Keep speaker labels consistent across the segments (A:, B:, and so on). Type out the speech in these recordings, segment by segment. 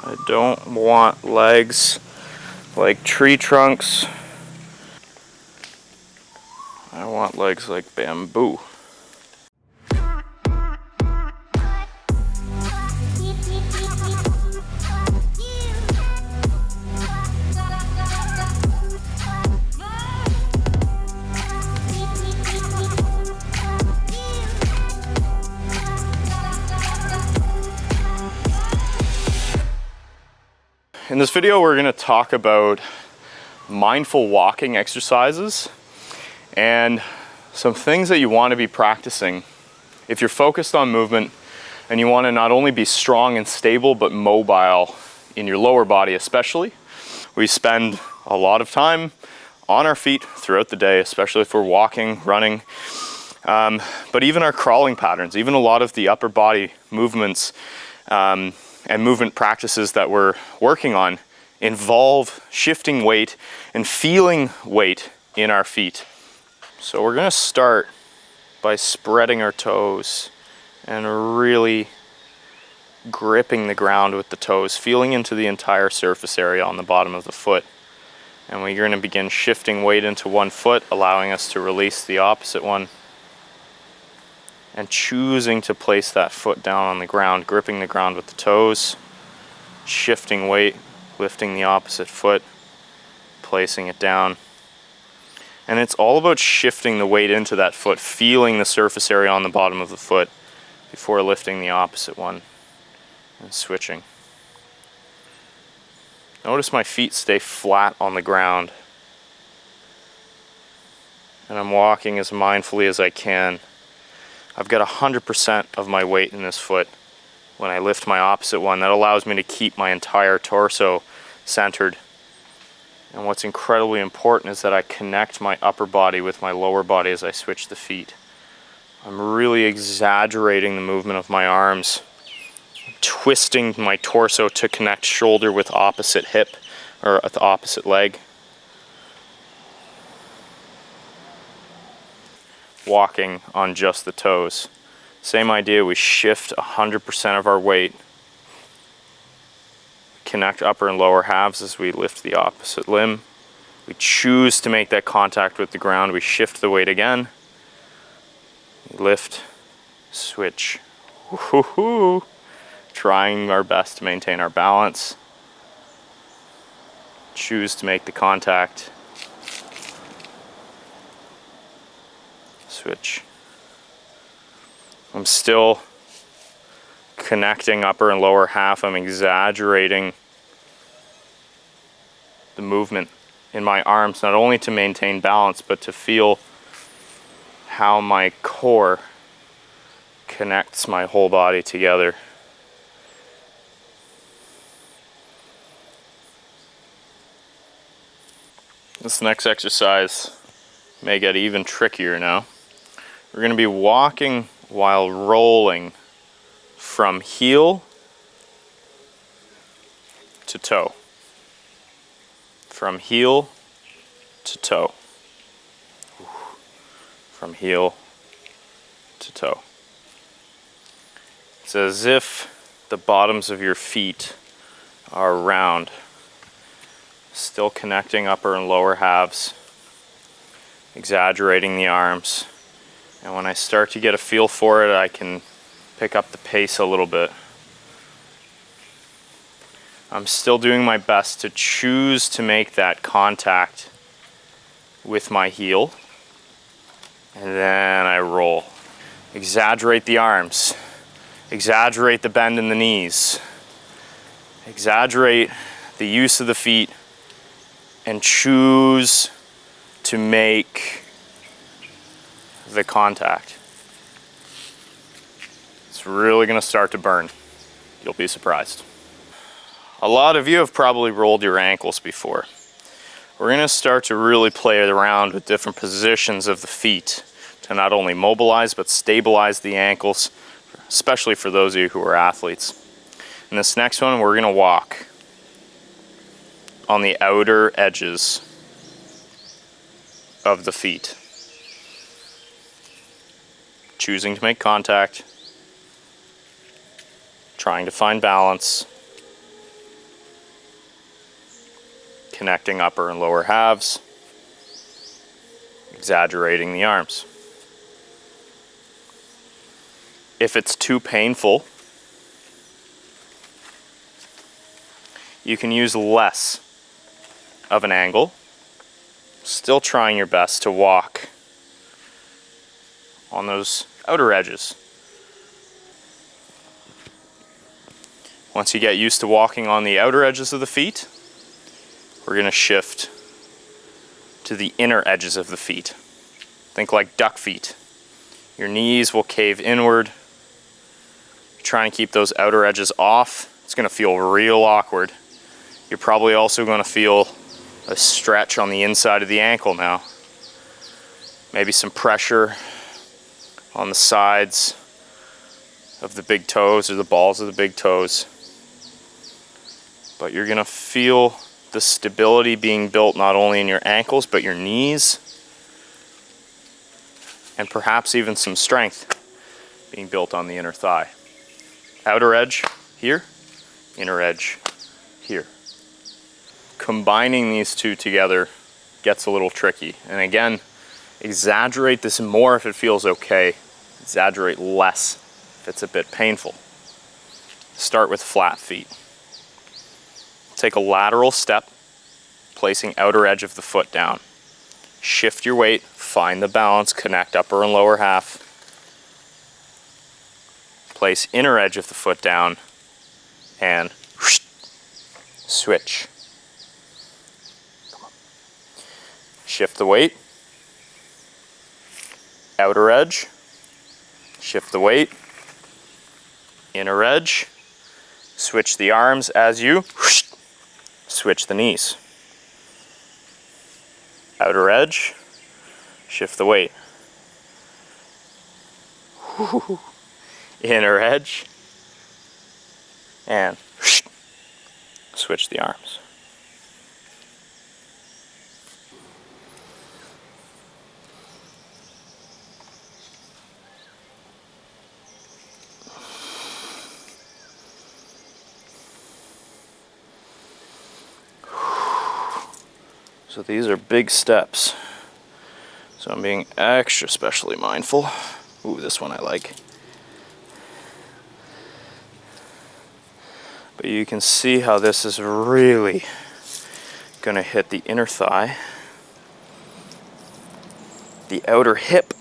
A: I don't want legs like tree trunks. I want legs like bamboo. In this video, we're going to talk about mindful walking exercises and some things that you want to be practicing if you're focused on movement and you want to not only be strong and stable but mobile in your lower body especially. We spend a lot of time on our feet throughout the day, especially if we're walking, running, but even our crawling patterns, even a lot of the upper body movements and movement practices that we're working on involve shifting weight and feeling weight in our feet. So we're going to start by spreading our toes and really gripping the ground with the toes, feeling into the entire surface area on the bottom of the foot. And we're going to begin shifting weight into one foot, allowing us to release the opposite one, and choosing to place that foot down on the ground, gripping the ground with the toes, shifting weight, lifting the opposite foot, placing it down. And it's all about shifting the weight into that foot, feeling the surface area on the bottom of the foot before lifting the opposite one and switching. Notice my feet stay flat on the ground, and I'm walking as mindfully as I can. I've got 100% of my weight in this foot. When I lift my opposite one, that allows me to keep my entire torso centered. And what's incredibly important is that I connect my upper body with my lower body as I switch the feet. I'm really exaggerating the movement of my arms, twisting my torso to connect shoulder with opposite hip or with opposite leg. Walking on just the toes. Same idea, we shift 100% of our weight. Connect upper and lower halves as we lift the opposite limb. We choose to make that contact with the ground. We shift the weight again. We lift, switch. Woo-hoo-hoo. Trying our best to maintain our balance. Choose to make the contact. Switch. I'm still connecting upper and lower half. I'm exaggerating the movement in my arms, not only to maintain balance, but to feel how my core connects my whole body together. This next exercise may get even trickier now. We're going to be walking while rolling from heel to toe. From heel to toe. From heel to toe. It's as if the bottoms of your feet are round, still connecting upper and lower halves, exaggerating the arms. And when I start to get a feel for it, I can pick up the pace a little bit. I'm still doing my best to choose to make that contact with my heel. And then I roll. Exaggerate the arms. Exaggerate the bend in the knees. Exaggerate the use of the feet. And choose to make the contact. It's really going to start to burn. You'll be surprised. A lot of you have probably rolled your ankles before. We're going to start to really play around with different positions of the feet to not only mobilize but stabilize the ankles, especially for those of you who are athletes. In this next one, we're going to walk on the outer edges of the feet, choosing to make contact, trying to find balance, connecting upper and lower halves, exaggerating the arms. If it's too painful, you can use less of an angle, still trying your best to walk on those outer edges. Once you get used to walking on the outer edges of the feet, we're going to shift to the inner edges of the feet. Think like duck feet. Your knees will cave inward. Trying to keep those outer edges off. It's going to feel real awkward. You're probably also going to feel a stretch on the inside of the ankle now. Maybe some pressure on the sides of the big toes or the balls of the big toes. But you're going to feel the stability being built not only in your ankles but your knees, and perhaps even some strength being built on the inner thigh. Outer edge here, inner edge here. Combining these two together gets a little tricky. And again, exaggerate this more if it feels okay. Exaggerate less if it's a bit painful. Start with flat feet. Take a lateral step, placing outer edge of the foot down. Shift your weight, find the balance, connect upper and lower half. Place inner edge of the foot down and switch. Shift the weight, outer edge, shift the weight, inner edge, switch the arms as you switch the knees. Outer edge, shift the weight. Inner edge, and switch the arms. So these are big steps. So I'm being extra specially mindful. Ooh, this one I like. But you can see how this is really gonna hit the inner thigh, the outer hip,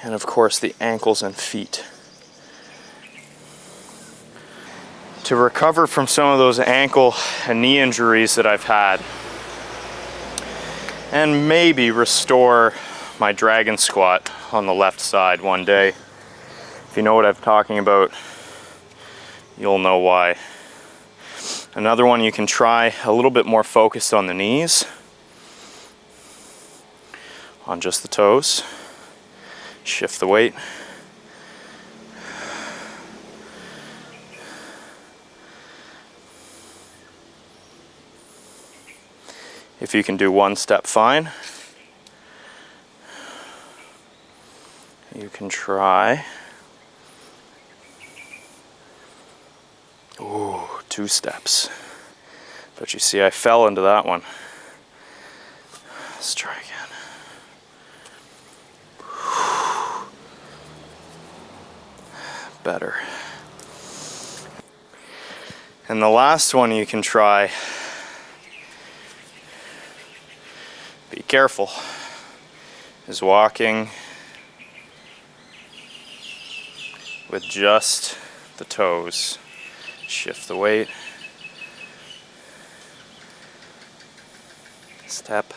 A: and of course the ankles and feet. To recover from some of those ankle and knee injuries that I've had, and maybe restore my dragon squat on the left side one day. If you know what I'm talking about, you'll know why. Another one you can try a little bit more focused on the knees, on just the toes. Shift the weight. If you can do one step, fine. You can try. Ooh, 2 steps. But you see, I fell into that one. Let's try again. Better. And the last one you can try, be careful, is walking with just the toes. Shift the weight. Step.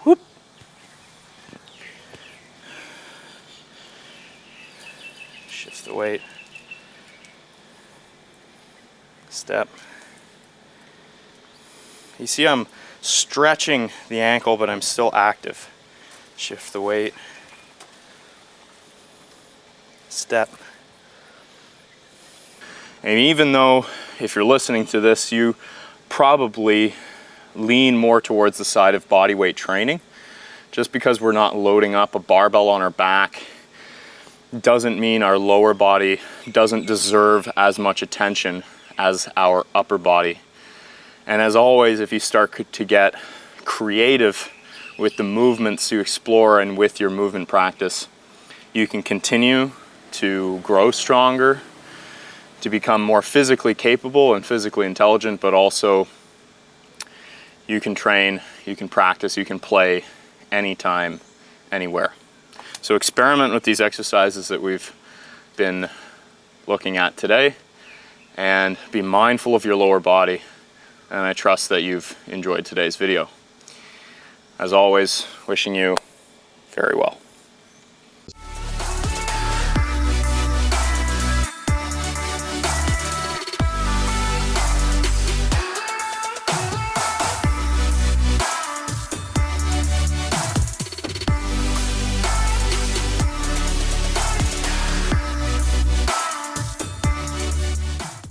A: Whoop. Shift the weight. Step. You see I'm stretching the ankle, but I'm still active. Shift the weight. Step. And even though, if you're listening to this, you probably lean more towards the side of body weight training, just because we're not loading up a barbell on our back doesn't mean our lower body doesn't deserve as much attention as our upper body. And as always, if you start to get creative with the movements you explore and with your movement practice, you can continue to grow stronger, to become more physically capable and physically intelligent, but also you can train, you can practice, you can play anytime, anywhere. So experiment with these exercises that we've been looking at today, and be mindful of your lower body. And I trust that you've enjoyed today's video. As always, wishing you very well.